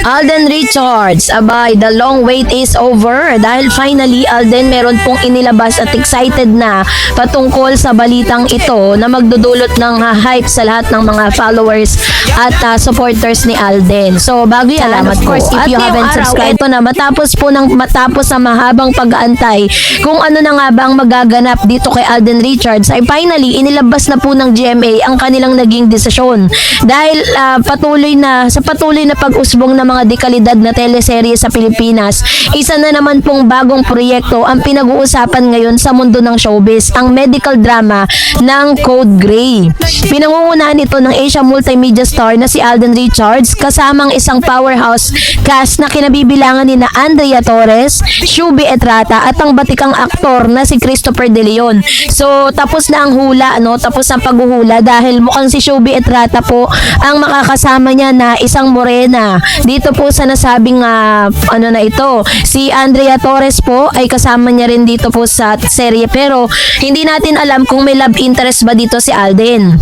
Alden Richards, abay, the long wait is over dahil finally Alden meron pong inilabas at excited na patungkol sa balitang ito na magdudulot ng hype sa lahat ng mga followers at supporters ni Alden. So bago yan, of course, if you haven't subscribed po na matapos sa mahabang pag-aantay kung ano na nga ba ang magaganap dito kay Alden Richards ay finally inilabas na po ng GMA ang kanilang naging desisyon dahil patuloy na pag-usbong ng mga dekalidad na teleserye sa Pilipinas. Isa na naman pong bagong proyekto ang pinag-uusapan ngayon sa mundo ng showbiz, ang medical drama ng Code Grey. Pinangungunahan ito ng Asia Multimedia star na si Alden Richards kasamang isang powerhouse cast na kinabibilangan ni na Andrea Torres, Shubi Etrata at ang batikang aktor na si Christopher De Leon. So tapos na ang hula, tapos ang paghuhula dahil mukhang si Shubi Etrata po ang makakasama niya na isang morena dito po sa nasabing na ito. Si Andrea Torres po ay kasama niya rin dito po sa serye pero hindi natin alam kung may love interest ba dito si Alden.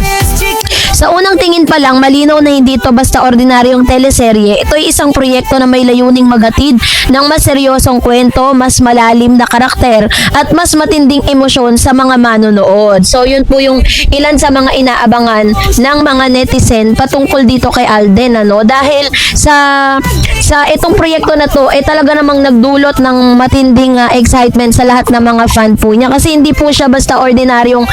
Sa unang tingin pa lang, malinaw na hindi ito basta ordinaryong teleserye. Ito ay isang proyekto na may layuning maghatid ng mas seryosong kwento, mas malalim na karakter, at mas matinding emosyon sa mga manonood. So, yun po yung ilan sa mga inaabangan ng mga netizen patungkol dito kay Alden, Dahil sa itong proyekto na to, talaga namang nagdulot ng matinding excitement sa lahat ng mga fan po niya. Kasi hindi po siya basta ordinaryong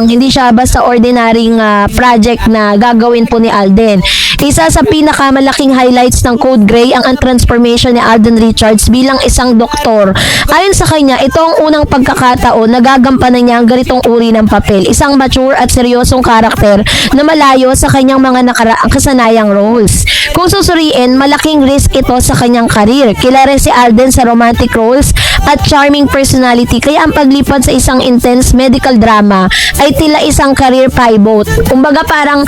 hindi siya basta ordinaryong project na gagawin po ni Alden. Isa sa pinakamalaking highlights ng Code Grey ang transformation ni Alden Richards bilang isang doktor. Ayon sa kanya, ito ang unang pagkakataon na gagampanan niya ang ganitong uri ng papel. Isang mature at seryosong karakter na malayo sa kanyang mga kasanayang roles. Kung susuriin, malaking risk ito sa kanyang karir. Kilala si Alden sa romantic roles at charming personality, kaya ang paglipat sa isang intense medical drama ay tila isang career pivot. Kumbaga parang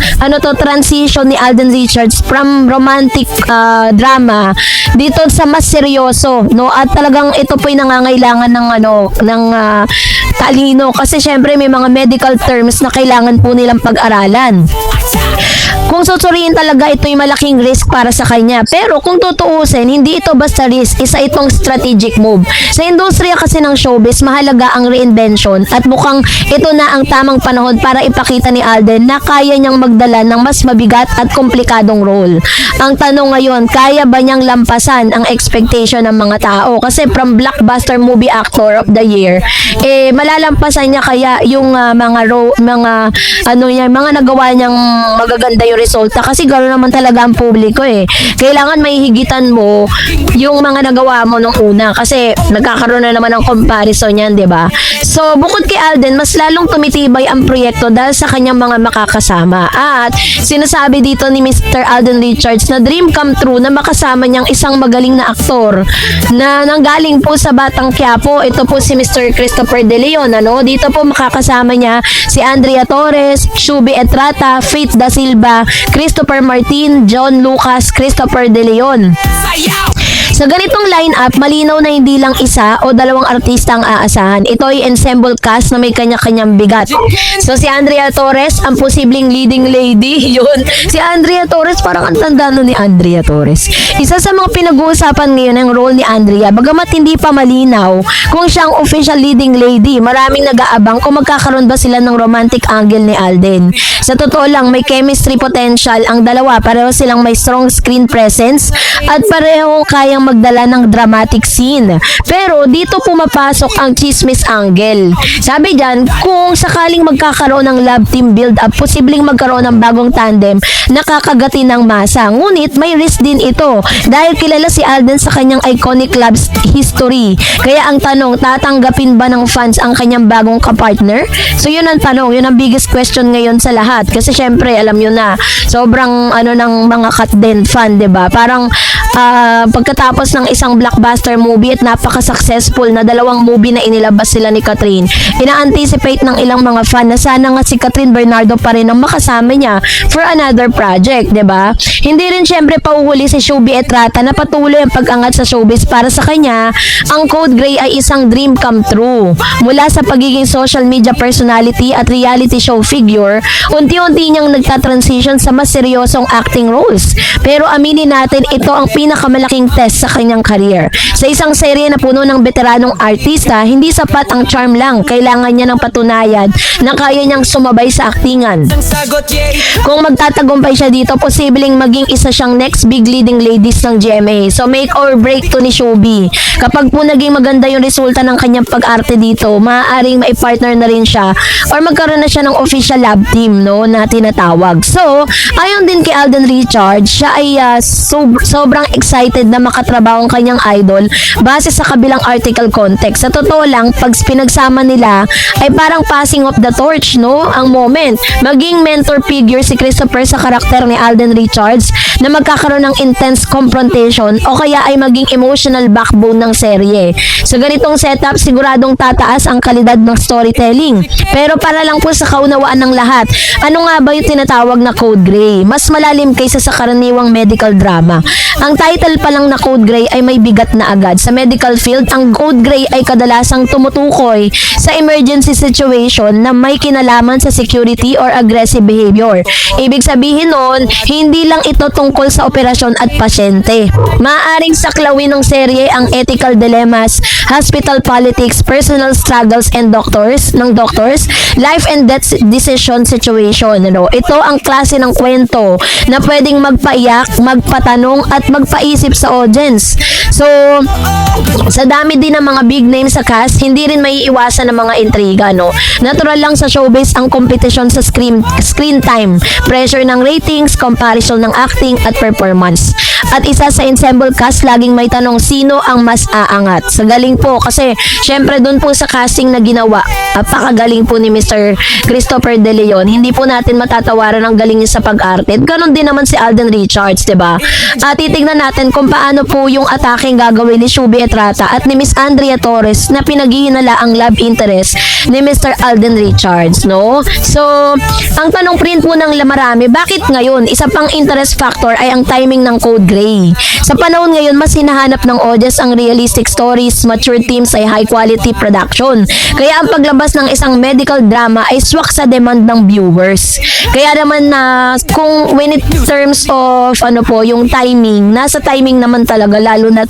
transition ni Alden Richards from romantic drama dito sa mas seryoso, At talagang ito po ay nangangailangan ng talino kasi syempre may mga medical terms na kailangan po nilang pag-aralan. Kung susuriin talaga, ito'y malaking risk para sa kanya. Pero kung tutuusin, hindi ito basta risk, isa itong strategic move. Sa industriya kasi ng showbiz, mahalaga ang reinvention at mukhang ito na ang tamang panahon para ipakita ni Alden na kaya niyang magdala ng mas mabigat at komplikadong role. Ang tanong ngayon, kaya ba niyang lampasan ang expectation ng mga tao? Kasi from blockbuster movie actor of the year, malalampasan niya kaya yung mga nagawa niyang magaganda yung resulta kasi gano'n naman talaga ang publiko Kailangan may higitan mo yung mga nagawa mo nung una kasi nagkakaroon na naman ng comparison yan, di ba? So, bukod kay Alden, mas lalong tumitibay ang proyekto dahil sa kanyang mga makakasama. At sinasabi dito ni Mr. Alden Richards na dream come true na makasama niyang isang magaling na aktor na nanggaling po sa Batang Quiapo. Ito po si Mr. Christopher De Leon, Dito po makakasama niya si Andrea Torres, Shubi Etrata, Faith Da Silva, Christopher Martin, John Lucas, Christopher De Leon. Sa ganitong lineup, malinaw na hindi lang isa o dalawang artista ang aasahan. Ito ay ensemble cast na may kanya-kanyang bigat. So si Andrea Torres, ang posibleng leading lady, yun. Si Andrea Torres, parang ang tanda ni Andrea Torres. Isa sa mga pinag-uusapan ngayon ang role ni Andrea, bagamat hindi pa malinaw kung siya ang official leading lady. Maraming nag-aabang kung magkakaroon ba sila ng romantic angle ni Alden. Sa totoo lang, may chemistry potential ang dalawa. Pareho silang may strong screen presence at pareho kayang magdala ng dramatic scene. Pero dito pumapasok ang chismis angle. Sabi dyan, kung sakaling magkakaroon ng love team build-up, posibleng magkaroon ng bagong tandem na kakagatin ng masa. Ngunit may risk din ito dahil kilala si Alden sa kanyang iconic love history. Kaya ang tanong, tatanggapin ba ng fans ang kanyang bagong kapartner? So yun ang tanong, yun ang biggest question ngayon sa lahat. Kasi syempre, alam nyo na, sobrang ng mga cut din fan, 'di ba? Parang pagkatapos ng isang blockbuster movie at napaka-successful na 2 movie na inilabas sila ni Catherine, ina-anticipate ng ilang mga fan na sana nga si Catherine Bernardo pa rin ang makasama niya for another project, 'di ba? Hindi rin syempre pauhuli si Shubi Etrata na patuloy ang pag-angat sa showbiz. Para sa kanya, ang Code Gray ay isang dream come true. Mula sa pagiging social media personality at reality show figure, unti-unti niyang nagta-transition sa mas seryosong acting roles. Pero aminin natin, ito ang pinakamalaking test sa kanyang career. Sa isang serye na puno ng veteranong artista, hindi sapat ang charm lang. Kailangan niya ng patunayan na kaya niyang sumabay sa aktingan. Kung magtatagumpay siya dito, posibleng maging isa siyang next big leading ladies ng GMA. So make or break to ni Shubi. Kapag po naging maganda yung resulta ng kanyang pag-arte dito, maaaring maipartner na rin siya or magkaroon na siya ng official lab team, no, na tinatawag. So, ayon din kay Alden Richards, siya ay sobrang excited na makatrabaho ang kanyang idol base sa kabilang article context. Sa totoo lang, pag pinagsama nila ay parang passing of the torch, no, ang moment. Maging mentor figure si Christopher sa karakter ni Alden Richards na magkakaroon ng intense confrontation o kaya ay maging emotional backbone ng serye. Sa ganitong setup, siguradong tataas ang kalidad ng storytelling. Pero para lang po sa kaunawaan ng lahat, ano nga ba yung tinatawag na Code Gray? Mas malalim kaysa sa karaniwang medical drama. Ang title pa lang na Code Gray ay may bigat na agad. Sa medical field, ang Code Gray ay kadalasang tumutukoy sa emergency situation na may kinalaman sa security or aggressive behavior. Ibig sabihin nun, hindi lang ito tungkol sa operasyon at pasyente. Maaaring saklawin ng serye ang ethical dilemmas, hospital politics, personal struggles and doctors, life and death decision situation. Ito ang klase ng kwento na pwedeng magpaiyak, magpatanong at magpaisip sa audience. So, sa dami din ng mga big names sa cast, hindi rin may iwasan ng mga intriga, no? Natural lang sa showbiz ang competition sa screen time, pressure ng ratings, comparison ng acting at performance. At isa sa ensemble cast, laging may tanong, sino ang mas aangat? Sa galing po, kasi syempre dun po sa casting na ginawa, apakagaling po ni Mr. Christopher De Leon. Hindi po natin matatawaran ang galing niya sa pag-arte. Ganon din naman si Alden Richards, diba? At titignan natin kung paano po yung ataking gagawin ni Shubi Etrata at ni Miss Andrea Torres na pinaghihinala ang love interest ni Mr. Alden Richards, no? So, ang tanong print po ng marami, bakit ngayon? Isa pang interest factor ay ang timing ng Code Gray. Sa panahon ngayon, mas hinahanap ng audience ang realistic stories, mature themes ay high quality production. Kaya ang paglabas ng isang medical drama ay swak sa demand ng viewers. Kaya naman na kung when it terms of yung timing, nasa timing naman talaga, lalo na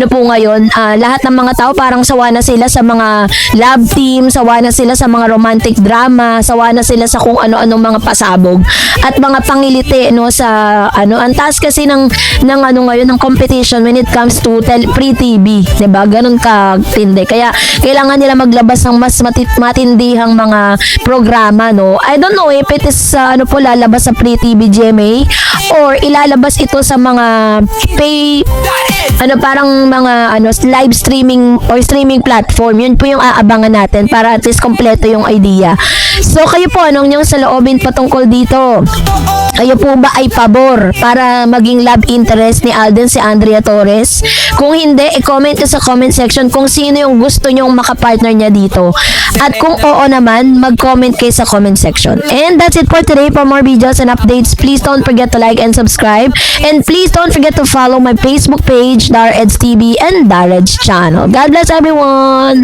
po ngayon, lahat ng mga tao parang sawa na sila sa mga love team, sawa na sila sa mga romantic drama, sawa na sila sa kung ano-anong mga pasabog at mga pangiliti, no, sa ang taas kasi ng ngayon ng competition when it comes to free TV, 'di ba? Ganun ka tindi. Kaya kailangan nila maglabas ng mas matindihang mga programa, no. I don't know if it is lalabas sa free TV GMA or ilalabas ito sa mga pay parang mga live streaming or streaming platform. Yun po yung aabangan natin para at least kompleto yung idea. So kayo po, anong yung saloobin patungkol dito? Kayo po ba ay pabor para maging love interest ni Alden si Andrea Torres? Kung hindi, i-comment sa comment section kung sino yung gusto nyong makapartner niya dito. At kung oo naman, mag-comment kayo sa comment section. And that's it for today. For more videos and updates, please don't forget to like and subscribe. And please don't forget to follow my Facebook page, Dareds TV and Dareds channel. God bless everyone!